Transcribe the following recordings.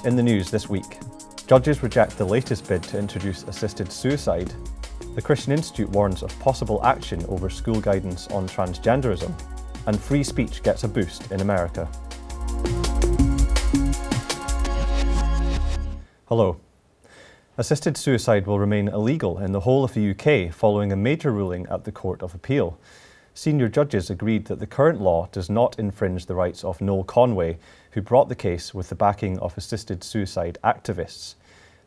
In the news this week, judges reject the latest bid to introduce assisted suicide. The Christian Institute warns of possible action over school guidance on transgenderism. And free speech gets a boost in America. Hello. Assisted suicide will remain illegal in the whole of the UK following a major ruling at the Court of Appeal. Senior judges agreed that the current law does not infringe the rights of Noel Conway, who brought the case with the backing of assisted suicide activists.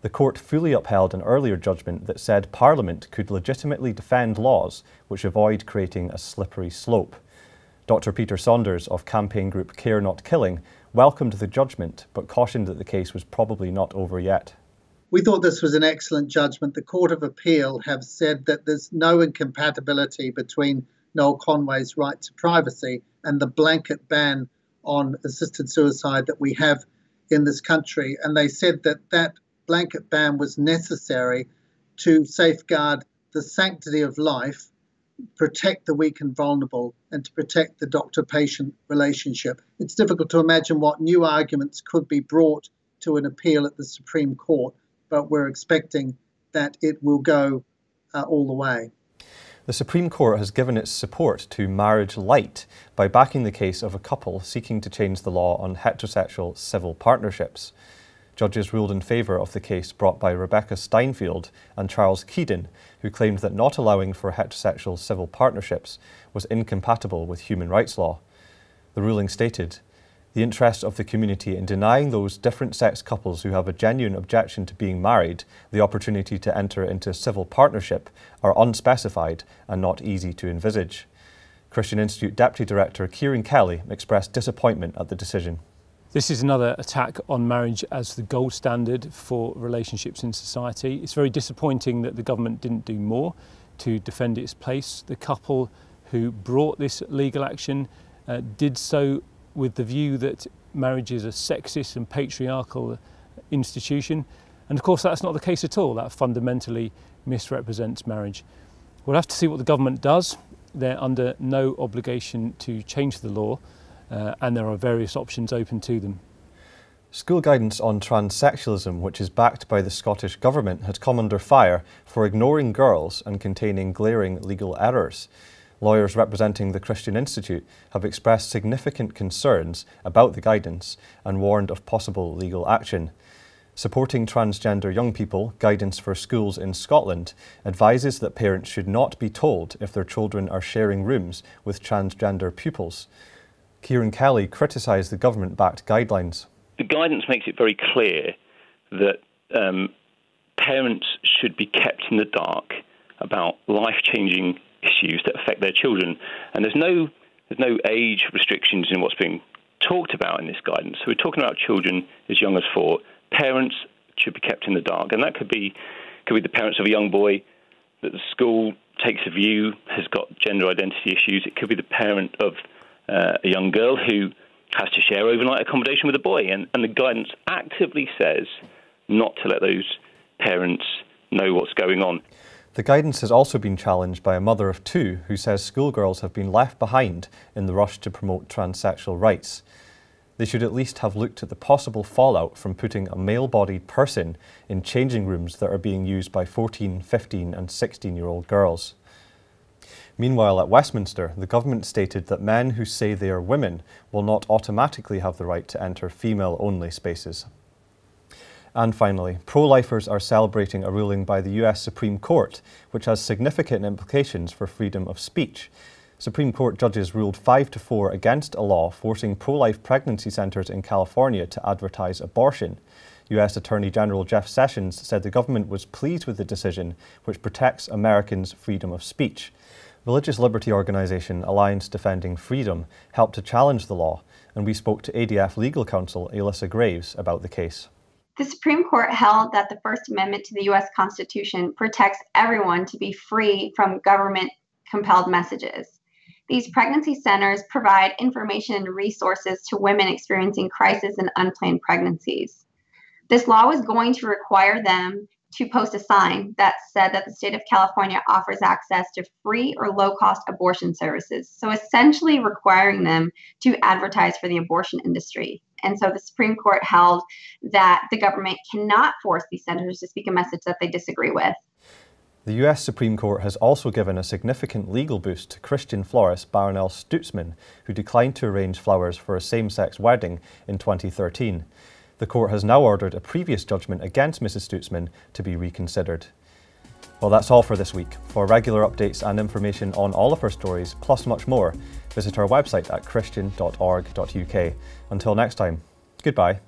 The court fully upheld an earlier judgment that said Parliament could legitimately defend laws which avoid creating a slippery slope. Dr. Peter Saunders of campaign group Care Not Killing welcomed the judgment but cautioned that the case was probably not over yet. We thought this was an excellent judgment. The Court of Appeal have said that there's no incompatibility between Noel Conway's right to privacy and the blanket ban on assisted suicide that we have in this country. And they said that that blanket ban was necessary to safeguard the sanctity of life, protect the weak and vulnerable, and to protect the doctor-patient relationship. It's difficult to imagine what new arguments could be brought to an appeal at the Supreme Court, but we're expecting that it will go all the way. The Supreme Court has given its support to marriage light by backing the case of a couple seeking to change the law on heterosexual civil partnerships. Judges ruled in favour of the case brought by Rebecca Steinfeld and Charles Keedon, who claimed that not allowing for heterosexual civil partnerships was incompatible with human rights law. The ruling stated, "The interest of the community in denying those different-sex couples who have a genuine objection to being married the opportunity to enter into a civil partnership are unspecified and not easy to envisage." Christian Institute Deputy Director Kieran Kelly expressed disappointment at the decision. This is another attack on marriage as the gold standard for relationships in society. It's very disappointing that the government didn't do more to defend its place. The couple who brought this legal action did so with the view that marriage is a sexist and patriarchal institution. And of course that's not the case at all. That fundamentally misrepresents marriage. We'll have to see what the government does. They're under no obligation to change the law and there are various options open to them. School guidance on transsexualism, which is backed by the Scottish Government, has come under fire for ignoring girls and containing glaring legal errors. Lawyers representing the Christian Institute have expressed significant concerns about the guidance and warned of possible legal action. Supporting Transgender Young People, Guidance for Schools in Scotland advises that parents should not be told if their children are sharing rooms with transgender pupils. Kieran Kelly criticised the government-backed guidelines. The guidance makes it very clear that parents should be kept in the dark about life-changing issues that affect their children, and there's no age restrictions in what's being talked about in this guidance. So we're talking about children as young as 4. Parents should be kept in the dark, and that could be the parents of a young boy that the school takes a view has got gender identity issues. It could be the parent of a young girl who has to share overnight accommodation with a boy, and the guidance actively says not to let those parents know what's going on. The guidance has also been challenged by a mother of 2 who says schoolgirls have been left behind in the rush to promote transsexual rights. They should at least have looked at the possible fallout from putting a male-bodied person in changing rooms that are being used by 14, 15 and 16-year-old girls. Meanwhile, at Westminster, the government stated that men who say they are women will not automatically have the right to enter female-only spaces. And finally, pro-lifers are celebrating a ruling by the US Supreme Court, which has significant implications for freedom of speech. Supreme Court judges ruled 5-4 against a law forcing pro-life pregnancy centres in California to advertise abortion. US Attorney General Jeff Sessions said the government was pleased with the decision, which protects Americans' freedom of speech. Religious liberty organisation Alliance Defending Freedom helped to challenge the law, and we spoke to ADF legal counsel Alyssa Graves about the case. The Supreme Court held that the First Amendment to the U.S. Constitution protects everyone to be free from government-compelled messages. These pregnancy centers provide information and resources to women experiencing crisis and unplanned pregnancies. This law was going to require them to post a sign that said that the state of California offers access to free or low-cost abortion services. So essentially requiring them to advertise for the abortion industry. And so the Supreme Court held that the government cannot force these centers to speak a message that they disagree with. The US Supreme Court has also given a significant legal boost to Christian florist Baronelle Stutzman, who declined to arrange flowers for a same-sex wedding in 2013. The court has now ordered a previous judgment against Mrs. Stutzman to be reconsidered. Well, that's all for this week. For regular updates and information on all of her stories, plus much more, visit our website at christian.org.uk. Until next time, goodbye.